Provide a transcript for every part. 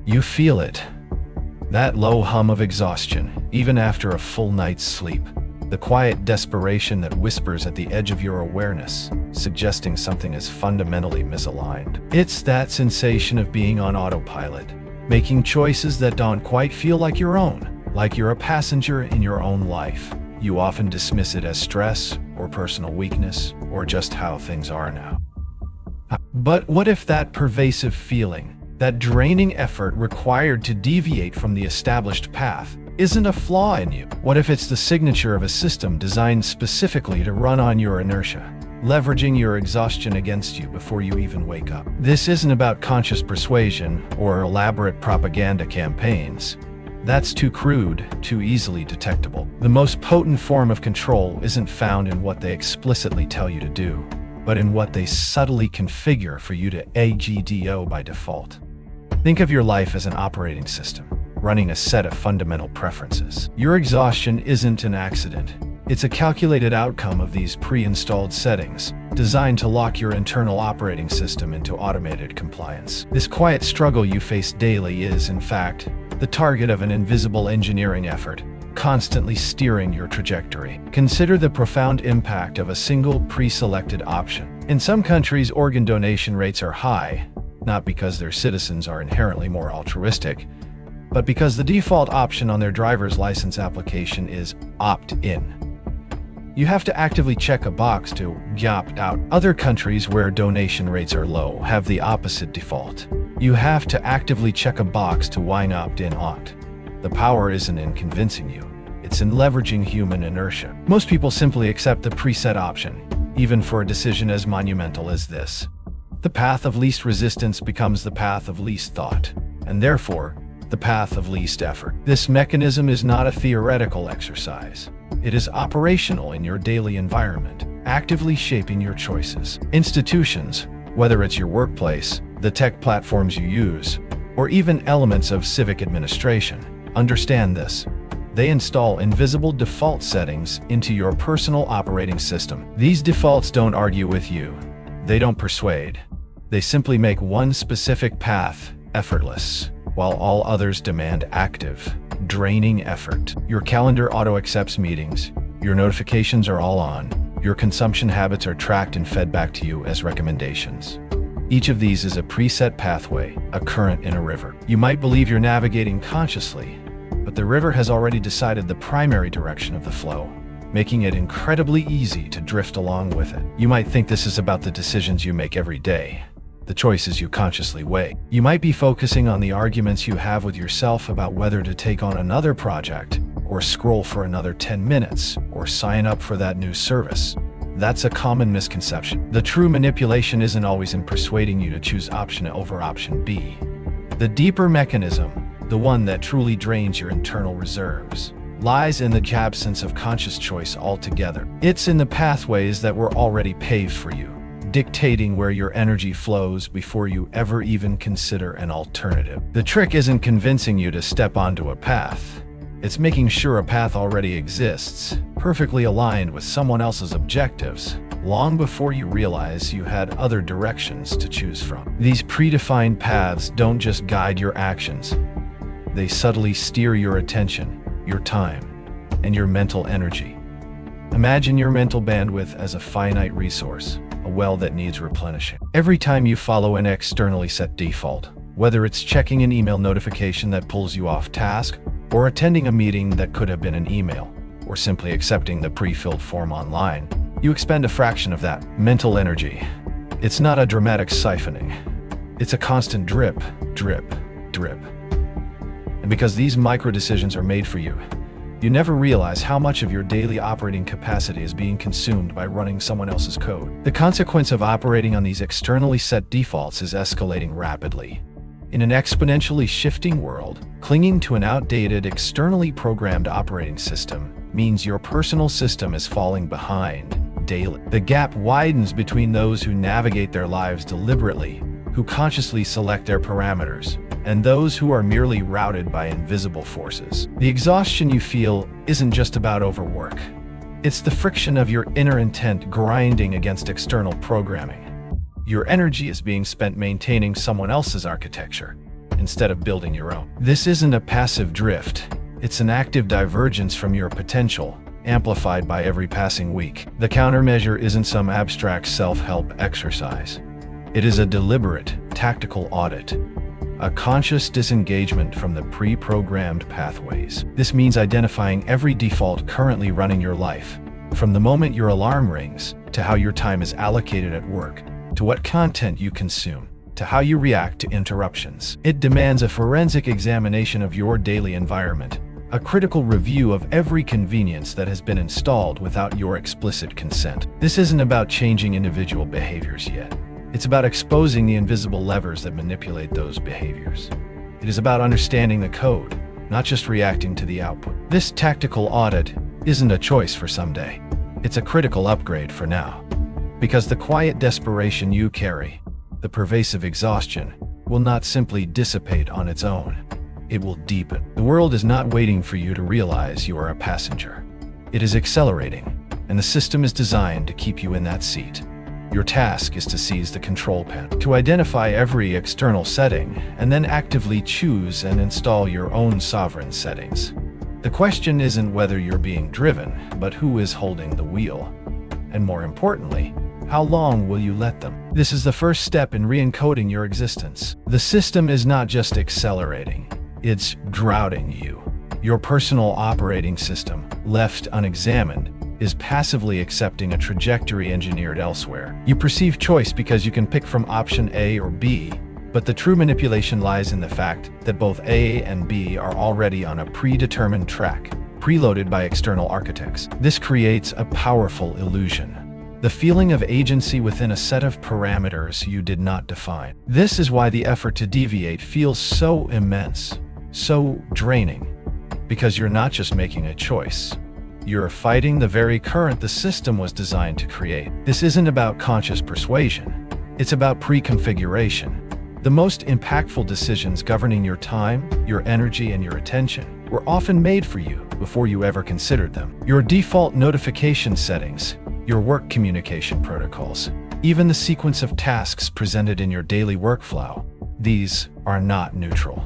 You feel it. That low hum of exhaustion, even after a full night's sleep. The quiet desperation that whispers at the edge of your awareness, suggesting something is fundamentally misaligned. It's that sensation of being on autopilot, making choices that don't quite feel like your own, like you're a passenger in your own life. You often dismiss it as stress, or personal weakness, or just how things are now. But what if that pervasive feeling, that draining effort required to deviate from the established path, isn't a flaw in you? What if it's the signature of a system designed specifically to run on your inertia, leveraging your exhaustion against you before you even wake up? This isn't about conscious persuasion or elaborate propaganda campaigns. That's too crude, too easily detectable. The most potent form of control isn't found in what they explicitly tell you to do, but in what they subtly configure for you to AGDO by default. Think of your life as an operating system, running a set of fundamental preferences. Your exhaustion isn't an accident. It's a calculated outcome of these pre-installed settings, designed to lock your internal operating system into automated compliance. This quiet struggle you face daily is, in fact, the target of an invisible engineering effort, constantly steering your trajectory. Consider the profound impact of a single pre-selected option. In some countries, organ donation rates are high, not because their citizens are inherently more altruistic, but because the default option on their driver's license application is opt-in. You have to actively check a box to opt out. Other countries where donation rates are low have the opposite default. You have to actively check a box to opt in. The power isn't in convincing you, it's in leveraging human inertia. Most people simply accept the preset option, even for a decision as monumental as this. The path of least resistance becomes the path of least thought, and therefore, the path of least effort. This mechanism is not a theoretical exercise. It is operational in your daily environment, actively shaping your choices. Institutions, whether it's your workplace, the tech platforms you use, or even elements of civic administration, understand this. They install invisible default settings into your personal operating system. These defaults don't argue with you. They don't persuade. They simply make one specific path effortless, while all others demand active, draining effort. Your calendar auto-accepts meetings, your notifications are all on, your consumption habits are tracked and fed back to you as recommendations. Each of these is a preset pathway, a current in a river. You might believe you're navigating consciously, but the river has already decided the primary direction of the flow, making it incredibly easy to drift along with it. You might think this is about the decisions you make every day, the choices you consciously weigh. You might be focusing on the arguments you have with yourself about whether to take on another project, or scroll for another 10 minutes, or sign up for that new service. That's a common misconception. The true manipulation isn't always in persuading you to choose option A over option B. The deeper mechanism, the one that truly drains your internal reserves, lies in the absence of conscious choice altogether. It's in the pathways that were already paved for you, dictating where your energy flows before you ever even consider an alternative. The trick isn't convincing you to step onto a path. It's making sure a path already exists, perfectly aligned with someone else's objectives, long before you realize you had other directions to choose from. These predefined paths don't just guide your actions. They subtly steer your attention, your time, and your mental energy. Imagine your mental bandwidth as a finite resource, a well that needs replenishing. Every time you follow an externally set default, whether it's checking an email notification that pulls you off task, or attending a meeting that could have been an email, or simply accepting the pre-filled form online, you expend a fraction of that mental energy. It's not a dramatic siphoning. It's a constant drip, drip, drip. And because these micro-decisions are made for you, you never realize how much of your daily operating capacity is being consumed by running someone else's code. The consequence of operating on these externally set defaults is escalating rapidly. In an exponentially shifting world, clinging to an outdated, externally programmed operating system means your personal system is falling behind daily. The gap widens between those who navigate their lives deliberately, who consciously select their parameters, and those who are merely routed by invisible forces. The exhaustion you feel isn't just about overwork. It's the friction of your inner intent grinding against external programming. Your energy is being spent maintaining someone else's architecture, instead of building your own. This isn't a passive drift. It's an active divergence from your potential, amplified by every passing week. The countermeasure isn't some abstract self-help exercise. It is a deliberate, tactical audit, a conscious disengagement from the pre-programmed pathways. This means identifying every default currently running your life, from the moment your alarm rings, to how your time is allocated at work, to what content you consume, to how you react to interruptions. It demands a forensic examination of your daily environment, a critical review of every convenience that has been installed without your explicit consent. This isn't about changing individual behaviors yet. It's about exposing the invisible levers that manipulate those behaviors. It is about understanding the code, not just reacting to the output. This tactical audit isn't a choice for someday. It's a critical upgrade for now. Because the quiet desperation you carry, the pervasive exhaustion, will not simply dissipate on its own. It will deepen. The world is not waiting for you to realize you are a passenger. It is accelerating, and the system is designed to keep you in that seat. Your task is to seize the control panel, to identify every external setting, and then actively choose and install your own sovereign settings. The question isn't whether you're being driven, but who is holding the wheel. And more importantly, how long will you let them? This is the first step in re-encoding your existence. The system is not just accelerating, it's drowning you. Your personal operating system, left unexamined, is passively accepting a trajectory engineered elsewhere. You perceive choice because you can pick from option A or B, but the true manipulation lies in the fact that both A and B are already on a predetermined track, preloaded by external architects. This creates a powerful illusion, the feeling of agency within a set of parameters you did not define. This is why the effort to deviate feels so immense, so draining, because you're not just making a choice. You're fighting the very current the system was designed to create. This isn't about conscious persuasion. It's about pre-configuration. The most impactful decisions governing your time, your energy, and your attention were often made for you before you ever considered them. Your default notification settings, your work communication protocols, even the sequence of tasks presented in your daily workflow, these are not neutral.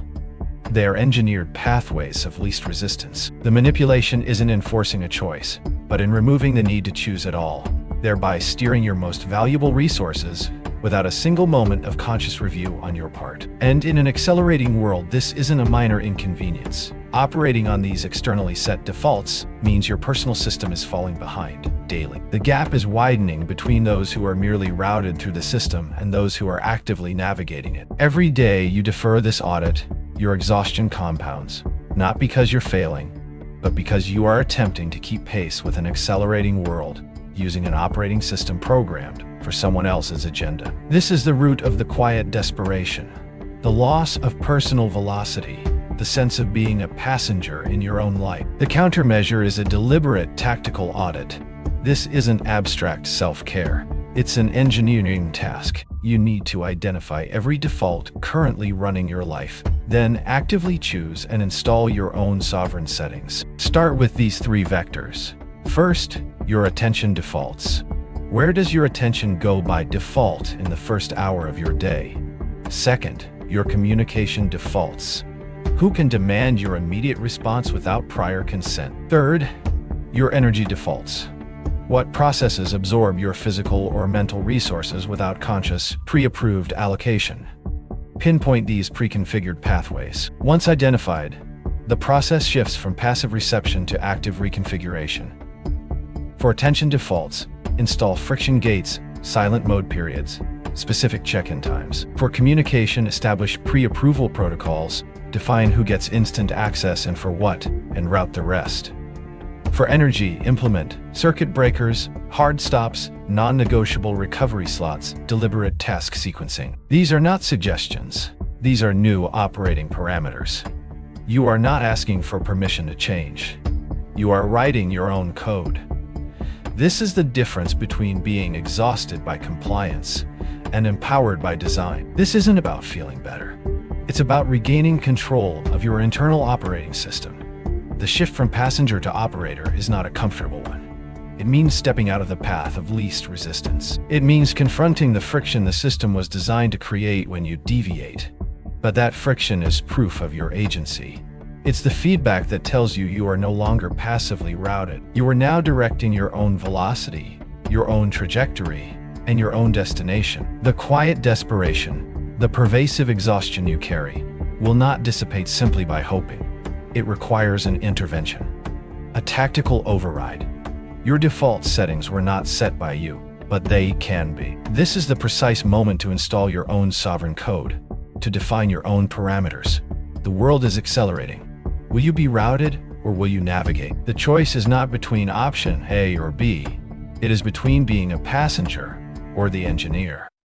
They are engineered pathways of least resistance. The manipulation isn't in forcing a choice, but in removing the need to choose at all, thereby steering your most valuable resources without a single moment of conscious review on your part. And in an accelerating world, this isn't a minor inconvenience. Operating on these externally set defaults means your personal system is falling behind daily. The gap is widening between those who are merely routed through the system and those who are actively navigating it. Every day you defer this audit, your exhaustion compounds, not because you're failing, but because you are attempting to keep pace with an accelerating world using an operating system programmed for someone else's agenda. This is the root of the quiet desperation, the loss of personal velocity, the sense of being a passenger in your own life. The countermeasure is a deliberate tactical audit. This isn't abstract self-care. It's an engineering task. You need to identify every default currently running your life, then actively choose and install your own sovereign settings. Start with these three vectors. First, your attention defaults. Where does your attention go by default in the first hour of your day? Second, your communication defaults. Who can demand your immediate response without prior consent? Third, your energy defaults. What processes absorb your physical or mental resources without conscious, pre-approved allocation? Pinpoint these pre-configured pathways. Once identified, the process shifts from passive reception to active reconfiguration. For attention defaults, install friction gates, silent mode periods, specific check-in times. For communication, establish pre-approval protocols, define who gets instant access and for what, and route the rest. For energy, implement circuit breakers, hard stops, non-negotiable recovery slots, deliberate task sequencing. These are not suggestions. These are new operating parameters. You are not asking for permission to change. You are writing your own code. This is the difference between being exhausted by compliance and empowered by design. This isn't about feeling better. It's about regaining control of your internal operating system. The shift from passenger to operator is not a comfortable one. It means stepping out of the path of least resistance. It means confronting the friction the system was designed to create when you deviate. But that friction is proof of your agency. It's the feedback that tells you you are no longer passively routed. You are now directing your own velocity, your own trajectory, and your own destination. The quiet desperation, the pervasive exhaustion you carry, will not dissipate simply by hoping. It requires an intervention, a tactical override. Your default settings were not set by you, but they can be. This is the precise moment to install your own sovereign code, to define your own parameters. The world is accelerating. Will you be routed or will you navigate? The choice is not between option A or B. It is between being a passenger or the engineer.